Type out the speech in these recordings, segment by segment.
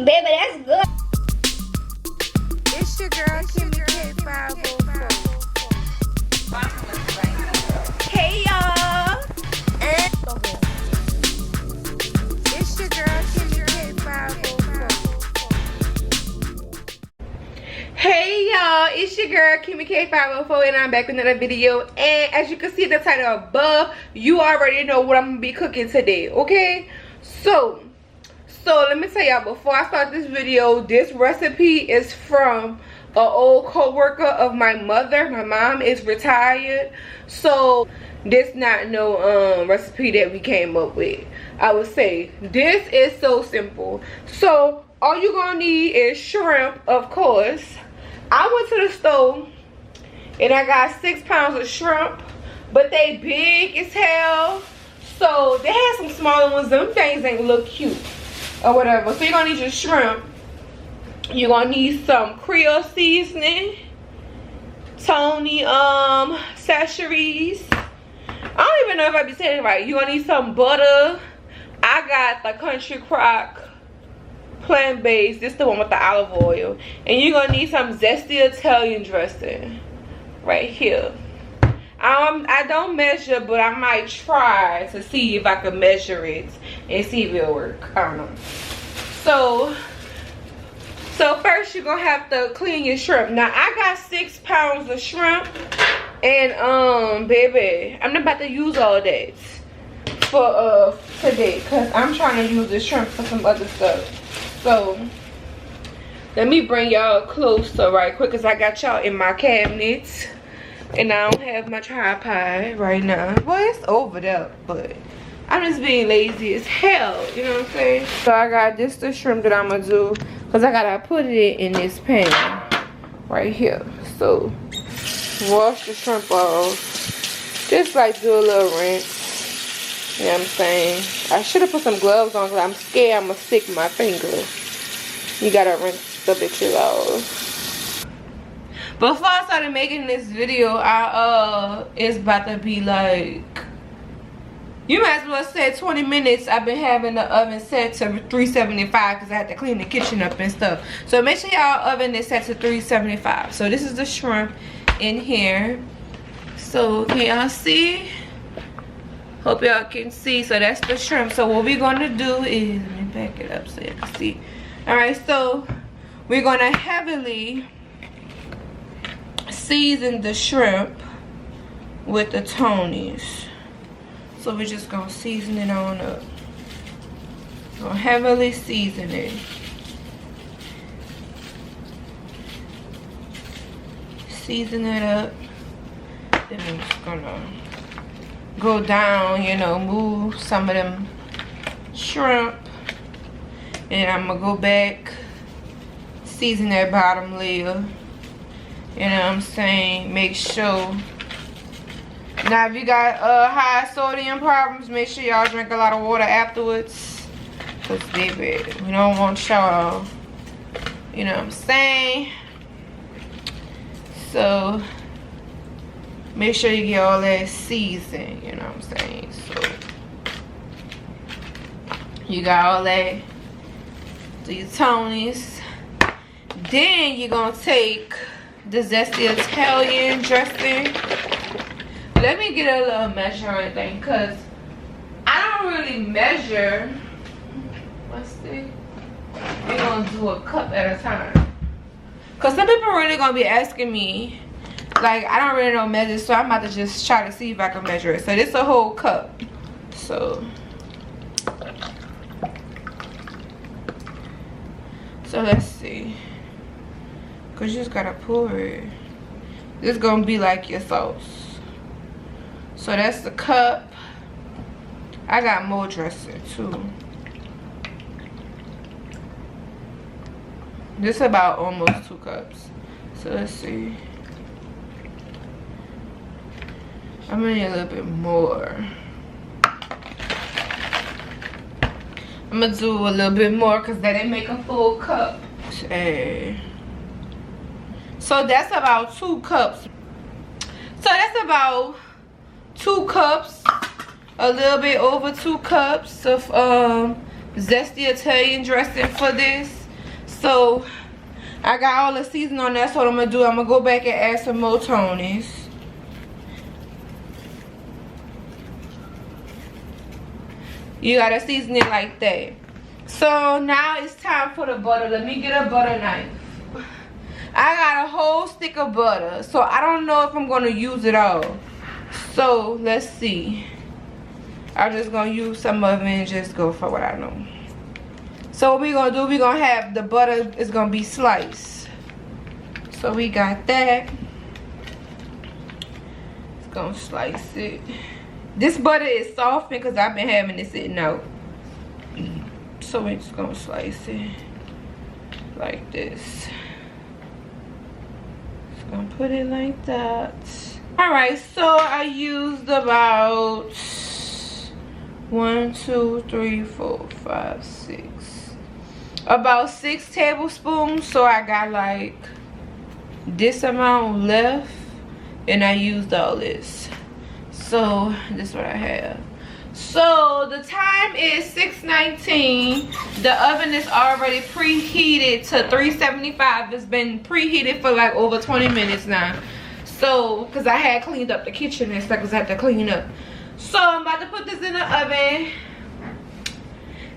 Baby, that's good. It's your girl, Kimmy K504. Hey, y'all. It's your girl, Kimmy K504. Hey, y'all. It's your girl, Kimmy K504, and I'm back with another video. And as you can see the title above, you already know what I'm going to be cooking today, okay? So let me tell y'all, before I start this video, this recipe is from an old co-worker of my mother. My mom is retired, so this not no recipe that we came up with. I would say this is so simple. So all you're gonna need is shrimp, of course. I went to the store and I got 6 pounds of shrimp, but they big as hell. So they had some smaller ones. Them things ain't look cute or whatever. So you're gonna need your shrimp. You're gonna need some Creole seasoning, Tony CHACHERE'S. I don't even know if I be saying it right. You're gonna need some butter. I got the Country Crock plant-based. This is the one with the olive oil. And you're gonna need some zesty Italian dressing right here. I don't measure, but I might try to see if I can measure it and see if it'll work. I don't know. So first you're gonna have to clean your shrimp. Now I got 6 pounds of shrimp, and baby, I'm not about to use all that for today, cause I'm trying to use the shrimp for some other stuff. So let me bring y'all closer right quick, cause I got y'all in my cabinets. And I don't have my tripod right now. Well, it's over there, but I'm just being lazy as hell. You know what I'm saying? So I got this the shrimp that I'm gonna do, because I gotta put it in this pan right here. So wash the shrimp off. Just like do a little rinse. You know what I'm saying? I should have put some gloves on, because I'm scared I'm gonna stick my finger. You gotta rinse the bitches off. Before I started making this video, it's about to be like, you might as well say 20 minutes. I've been having the oven set to 375 because I had to clean the kitchen up and stuff. So make sure y'all oven is set to 375. So this is the shrimp in here. So can y'all see? Hope y'all can see. So that's the shrimp. So what we're gonna do is, let me back it up so you can see. Alright, so we're gonna heavily season the shrimp with the Tonys. So we're just gonna season it on up. Gonna heavily season it. Season it up. Then I'm just gonna go down, you know, move some of them shrimp. And I'm gonna go back, season that bottom layer. You know what I'm saying? Make sure. Now if you got high sodium problems, make sure y'all drink a lot of water afterwards, because baby, we don't want y'all, you know what I'm saying? So make sure you get all that seasoned, you know what I'm saying? So you got all that, these Tonys. Then you're gonna take the zesty Italian dressing. Let me get a little measuring thing, because I don't really measure. What's this? We're gonna do a cup at a time, because some people are really gonna be asking me, like, I don't really know measure, so I'm about to just try to see if I can measure it. So this is a whole cup. So let's see. Cause you just gotta pour it. This is gonna be like your sauce. So that's the cup. I got more dressing too. This is about almost 2 cups. So let's see. I'm gonna need a little bit more. I'm gonna do a little bit more, because that didn't make a full cup. So that's about 2 cups. So that's about 2 cups, a little bit over 2 cups of zesty Italian dressing for this. So I got all the seasoning on. That's what I'm gonna do. I'm gonna go back and add some more Tonys. You gotta season it like that. So now it's time for the butter. Let me get a butter knife. I got a whole stick of butter, so I don't know if I'm gonna use it all. So let's see. I'm just gonna use some of it and just go for what I know. So what we're gonna do, we're gonna have the butter is gonna be sliced. So we got that. It's gonna slice it. This butter is softened because I've been having it sitting out. So we're just gonna slice it like this. Just gonna put it like that. Alright, so I used about 1, 2, 3, 4, 5, 6. About 6 tablespoons. So I got like this amount left. And I used all this. So this is what I have. So the time is 6:19. The oven is already preheated to 375. It's been preheated for like over 20 minutes now. So, because I had cleaned up the kitchen and stuff, because I had to clean up. So I'm about to put this in the oven.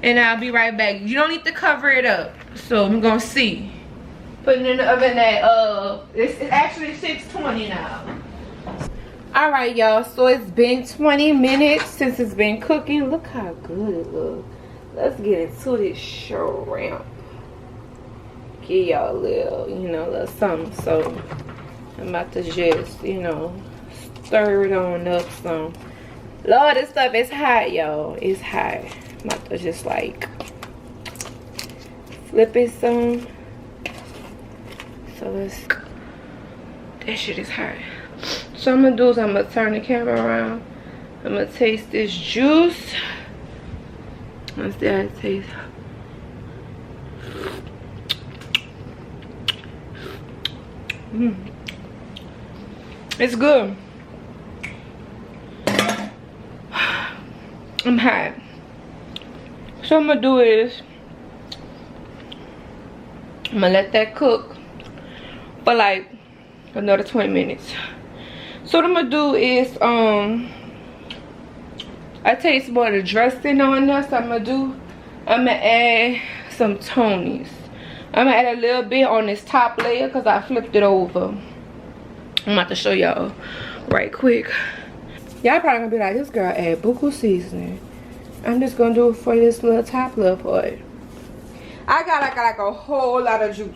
And I'll be right back. You don't need to cover it up. So I'm gonna see. Putting it in the oven at it's actually 6:20 now. Alright y'all, so it's been 20 minutes since it's been cooking. Look how good it looks. Let's get into this shrimp. Give y'all a little, you know, a little something. So I'm about to just, you know, stir it on up some. Lord, this stuff is hot, y'all. It's hot. I'm about to just like flip it some. So let's, that shit is hot. So I'm gonna do is I'm gonna turn the camera around. I'm gonna taste this juice. Let's see how it tastes. It's good. I'm hot. So I'm gonna do is I'm gonna let that cook for like another 20 minutes. So what I'm gonna do is I taste more of the dressing on this. I'm gonna add some Tonys. I'm gonna add a little bit on this top layer because I flipped it over. I'm about to show y'all right quick. Y'all probably gonna be like, this girl add buku seasoning. I'm just gonna do it for this little top little part. I got like a whole lot of juice.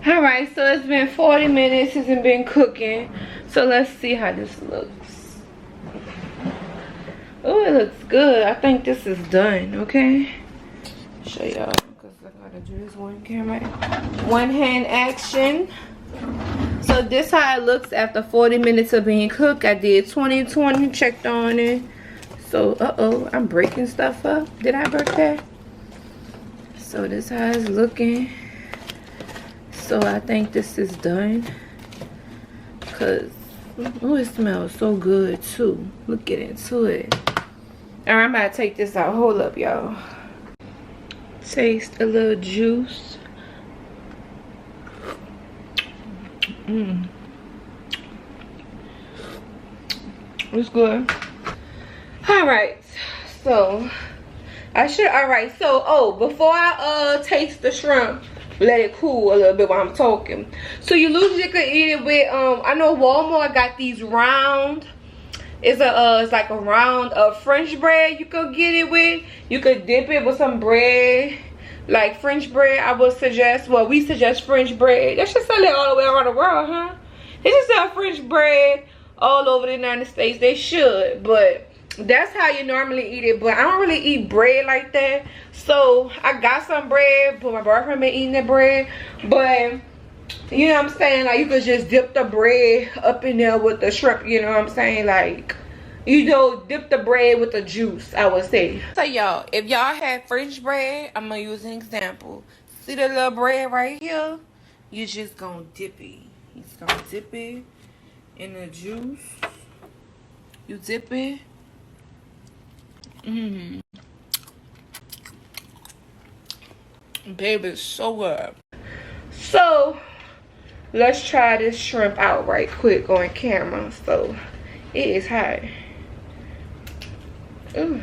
Alright, so it's been 40 minutes since it's been cooking. So let's see how this looks. Oh, it looks good. I think this is done, okay? Show y'all, because I gotta do this one camera. One hand action. So this how it looks after 40 minutes of being cooked. I did 20, checked on it. So, uh-oh, I'm breaking stuff up. Did I break that? So this how it's looking. So I think this is done. Cause, oh, it smells so good too. Look get into it. Alright, I'm about to take this out. Hold up, y'all. Taste a little juice. It's good. Alright, so alright, so before I taste the shrimp, let it cool a little bit while I'm talking. So you usually could eat it with I know Walmart got these round. It's like a round of French bread you could get it with. You could dip it with some bread, like French bread. I would suggest, well, we suggest French bread. They should sell it all the way around the world, huh? They should sell French bread all over the United States. They should, but that's how you normally eat it. But I don't really eat bread like that. So I got some bread, but my boyfriend been eating the bread. But you know what I'm saying? Like, you could just dip the bread up in there with the shrimp. You know what I'm saying? Like, you know, dip the bread with the juice, I would say. So, y'all, if y'all have French bread, I'm going to use an example. See the little bread right here? You just going to dip it. You just going to dip it in the juice. You dip it. Baby, it's so good. So let's try this shrimp out right quick on camera. So it is hot. Ooh.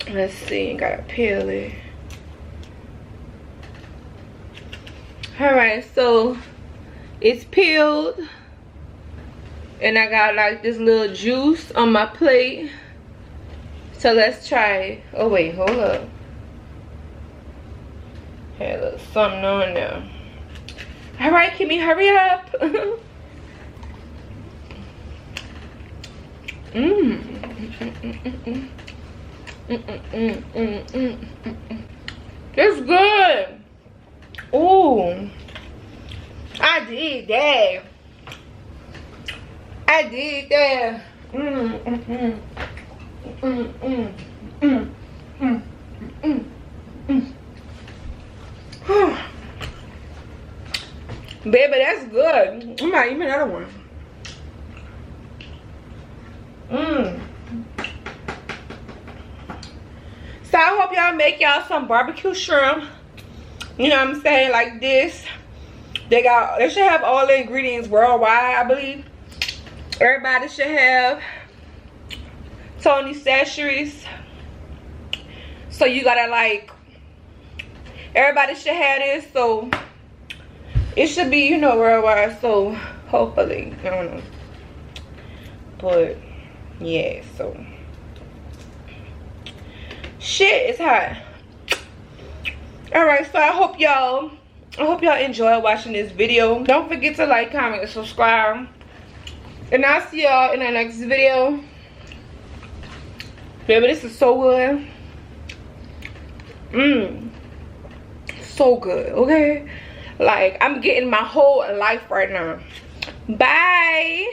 Let's see, gotta peel it. Alright, so it's peeled. And I got like this little juice on my plate. So let's try it. Oh wait, hold up. Had a little something on there. Alright, Kimmy, hurry up. It's good. Ooh. I did that. I did that. Baby, that's good. I might eat another one. So I hope y'all make y'all some barbecue shrimp. You know what I'm saying? Like this. They should have all the ingredients worldwide, I believe. Everybody should have Tony CHACHERE'S. So you gotta like, everybody should have this, so it should be, you know, worldwide. So hopefully, I don't know, but yeah. So shit, it's hot. All right, so I hope y'all enjoy watching this video. Don't forget to like, comment, and subscribe, and I'll see y'all in the next video. Baby, this is so good. So good, okay? Like, I'm getting my whole life right now. Bye.